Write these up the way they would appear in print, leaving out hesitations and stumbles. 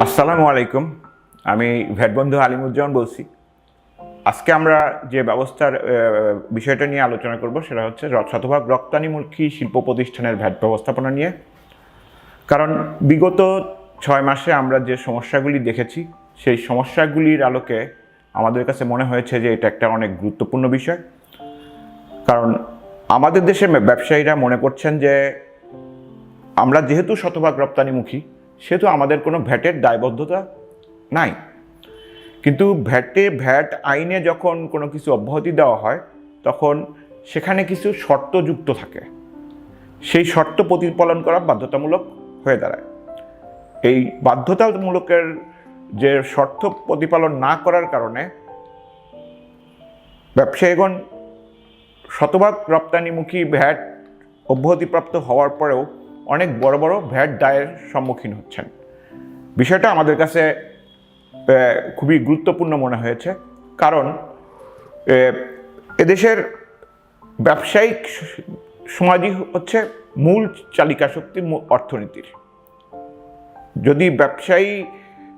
আসসালামু আলাইকুম। আমি ভ্যাট বন্ধু আলিমুজ্জামান বলছি। আজকে আমরা যে ব্যবস্থার বিষয়টা নিয়ে আলোচনা করব সেটা হচ্ছে শতভাগ রপ্তানিমুখী শিল্প প্রতিষ্ঠানের ভ্যাট ব্যবস্থাপনা নিয়ে। কারণ বিগত 6 মাসে আমরা যে সমস্যাগুলি দেখেছি সেই সমস্যাগুলির আলোকে আমাদের কাছে মনে হয়েছে যে এটা একটা অনেক গুরুত্বপূর্ণ বিষয়। কারণ আমাদের দেশের ব্যবসায়ীরা মনে করছেন যে আমরা যেহেতু শতভাগ রপ্তানিমুখী সেহেতু আমাদের কোনো ভ্যাটের দায়বদ্ধতা নাই। কিন্তু ভ্যাট আইনে যখন কোনো কিছু অব্যাহতি দেওয়া হয় তখন সেখানে কিছু শর্ত যুক্ত থাকে, সেই শর্ত প্রতিপালন করা বাধ্যতামূলক হয়ে দাঁড়ায়। এই বাধ্যতামূলকের যে শর্ত প্রতিপালন না করার কারণে ব্যবসায়ীগণ শতভাগ রপ্তানিমুখী ভ্যাট অব্যাহতিপ্রাপ্ত হওয়ার পরেও অনেক বড় বড় ভ্যাট দায়ের সম্মুখীন হচ্ছেন। বিষয়টা আমাদের কাছে খুবই গুরুত্বপূর্ণ মনে হয়েছে। কারণ এদেশের ব্যবসায়িক সমাজই হচ্ছে মূল চালিকা শক্তি অর্থনীতির। যদি ব্যবসায়ী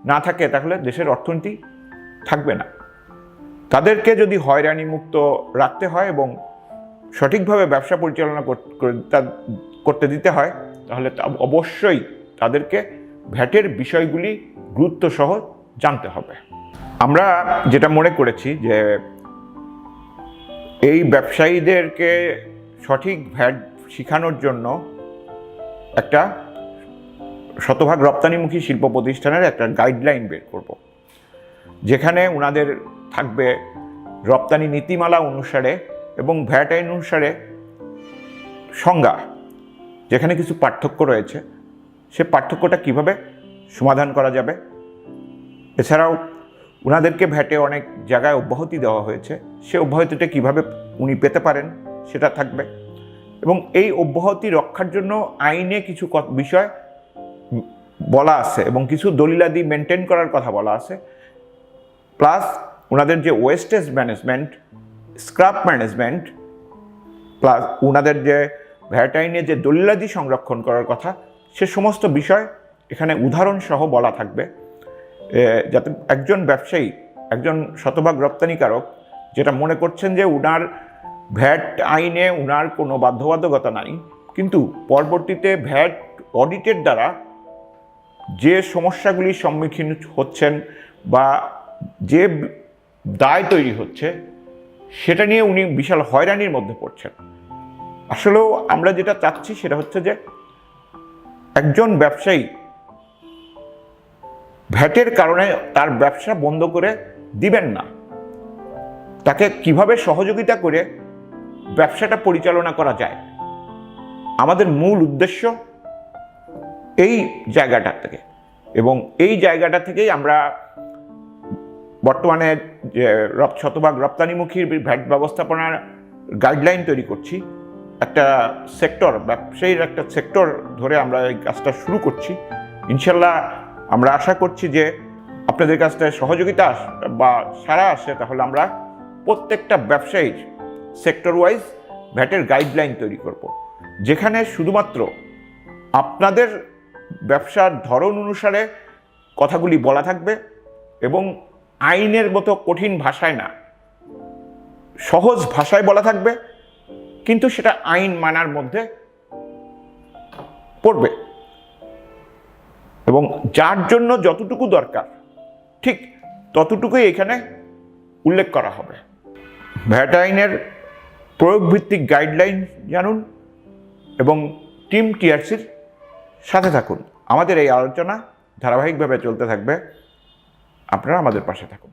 না থাকে তাহলে দেশের অর্থনীতি থাকবে না। তাদেরকে যদি হয়রানি মুক্ত রাখতে হয় এবং সঠিকভাবে ব্যবসা পরিচালনা করতে দিতে হয় তাহলে অবশ্যই তাদেরকে ভ্যাটের বিষয়গুলি গুরুত্ব সহ জানতে হবে। আমরা যেটা মনে করেছি যে এই ব্যবসায়ীদেরকে সঠিক ভ্যাট শেখানোর জন্য একটা শতভাগ রপ্তানিমুখী শিল্প প্রতিষ্ঠানের একটা গাইডলাইন বের করব, যেখানে ওনাদের থাকবে রপ্তানি নীতিমালা অনুসারে এবং ভ্যাট আইন অনুসারে সংজ্ঞা, যেখানে কিছু পার্থক্য রয়েছে সে পার্থক্যটা কিভাবে সমাধান করা যাবে। এছাড়াও ওনাদেরকে ভ্যাটে অনেক জায়গায় অব্যাহতি দেওয়া হয়েছে, সে অব্যাহতিটা কিভাবে উনি পেতে পারেন সেটা থাকবে। এবং এই অব্যাহতি রক্ষার জন্য আইনে কিছু বিষয় বলা আছে এবং কিছু দলিলাদি মেনটেন করার কথা বলা আছে। প্লাস ওনাদের যে wastage management, scrap management, plus ওনাদের যে ভ্যাট আইনে যে দলিলাদি সংরক্ষণ করার কথা সে সমস্ত বিষয় এখানে উদাহরণ সহ বলা থাকবে, যাতে একজন ব্যবসায়ী, একজন শতভাগ রপ্তানিকারক যেটা মনে করছেন যে উনার ভ্যাট আইনে উনার কোনো বাধ্যবাধকতা নাই, কিন্তু পরবর্তীতে ভ্যাট অডিটের দ্বারা যে সমস্যাগুলির সম্মুখীন হচ্ছেন বা যে দায় তৈরি হচ্ছে সেটা নিয়ে উনি বিশাল হয়রানির মধ্যে পড়ছেন। আসলেও আমরা যেটা চাচ্ছি সেটা হচ্ছে যে একজন ব্যবসায়ী ভ্যাটের কারণে তার ব্যবসা বন্ধ করে দিবেন না, তাকে কিভাবে সহযোগিতা করে ব্যবসাটা পরিচালনা করা যায়। আমাদের মূল উদ্দেশ্য এই জায়গাটা থেকে, এবং এই জায়গাটা থেকেই আমরা বর্তমানে যে শতভাগ রপ্তানিমুখী ভ্যাট ব্যবস্থাপনার গাইডলাইন তৈরি করছি। একটা সেক্টর, ব্যবসায়ীর একটা সেক্টর ধরে আমরা এই কাজটা শুরু করছি। ইনশাল্লাহ আমরা আশা করছি যে আপনাদের কাছ থেকে সহযোগিতা বা সাড়া আসে, তাহলে আমরা প্রত্যেকটা ব্যবসায়ীর সেক্টর ওয়াইজ ভ্যাটের গাইডলাইন তৈরি করব, যেখানে শুধুমাত্র আপনাদের ব্যবসার ধরন অনুসারে কথাগুলি বলা থাকবে এবং আইনের মতো কঠিন ভাষায় না, সহজ ভাষায় বলা থাকবে, কিন্তু সেটা আইন মানার মধ্যে পড়বে এবং যার জন্য যতটুকু দরকার ঠিক ততটুকুই এখানে উল্লেখ করা হবে। ভ্যাট আইনের প্রয়োগভিত্তিক গাইডলাইন জানুন এবং টিম টিআরসির সাথে থাকুন। আমাদের এই আলোচনা ধারাবাহিকভাবে চলতে থাকবে, আপনারা আমাদের পাশে থাকুন।